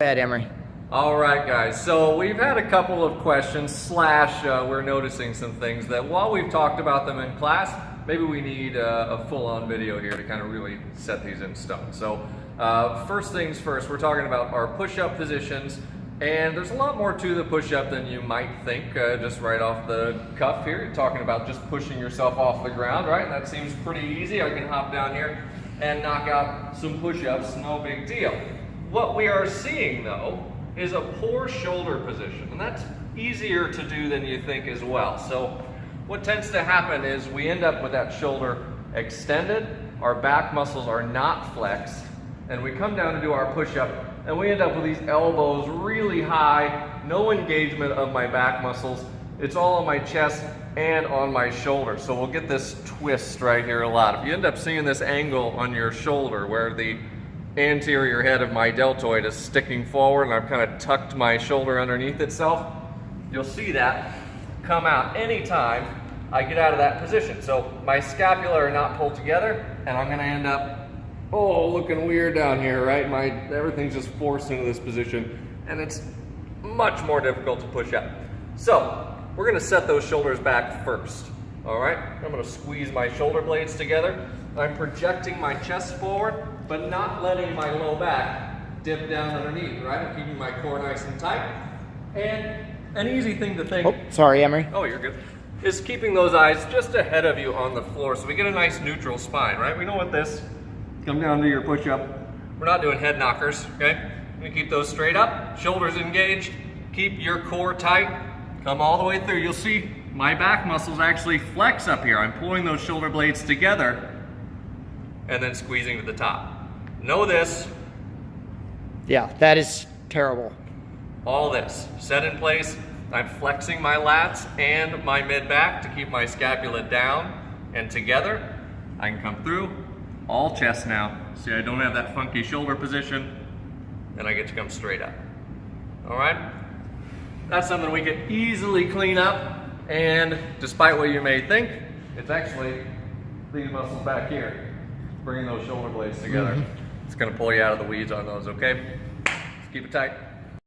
Go ahead, Emery. All right, guys, so we've had a couple of questions, we're noticing some things that while we've talked about them in class, maybe we need a full-on video here to kind of really set these in stone. So first things first, we're talking about our push-up positions, and there's a lot more to the push-up than you might think just right off the cuff here. You're talking about just pushing yourself off the ground, right? That seems pretty easy. I can hop down here and knock out some push-ups, no big deal. What we are seeing, though, is a poor shoulder position, and that's easier to do than you think as well. So what tends to happen is we end up with that shoulder extended, our back muscles are not flexed, and we come down to do our push-up, and we end up with these elbows really high, no engagement of my back muscles. It's all on my chest and on my shoulder. So we'll get this twist right here a lot. If you end up seeing this angle on your shoulder where the anterior head of my deltoid is sticking forward and I've kind of tucked my shoulder underneath itself, you'll see that come out anytime I get out of that position. So my scapula are not pulled together and I'm gonna end up, looking weird down here, right? Everything's just forced into this position and it's much more difficult to push up. So we're gonna set those shoulders back first, all right? I'm gonna squeeze my shoulder blades together. I'm projecting my chest forward, but not letting my low back dip down underneath, right? I'm keeping my core nice and tight. And an easy thing to think... Oh, sorry, Emery. Oh, you're good. Is keeping those eyes just ahead of you on the floor so we get a nice neutral spine, right? We know what this, come down to your push-up. We're not doing head knockers, okay? I'm gonna keep those straight up, shoulders engaged, keep your core tight, come all the way through. You'll see my back muscles actually flex up here. I'm pulling those shoulder blades together and then squeezing to the top. Know this. Yeah, that is terrible. All this set in place. I'm flexing my lats and my mid-back to keep my scapula down and together. I can come through, all chest now. See, I don't have that funky shoulder position, and I get to come straight up. All right? That's something we can easily clean up, and despite what you may think, it's actually these muscles back here, bringing those shoulder blades together. It's gonna pull you out of the weeds on those, okay? Just keep it tight.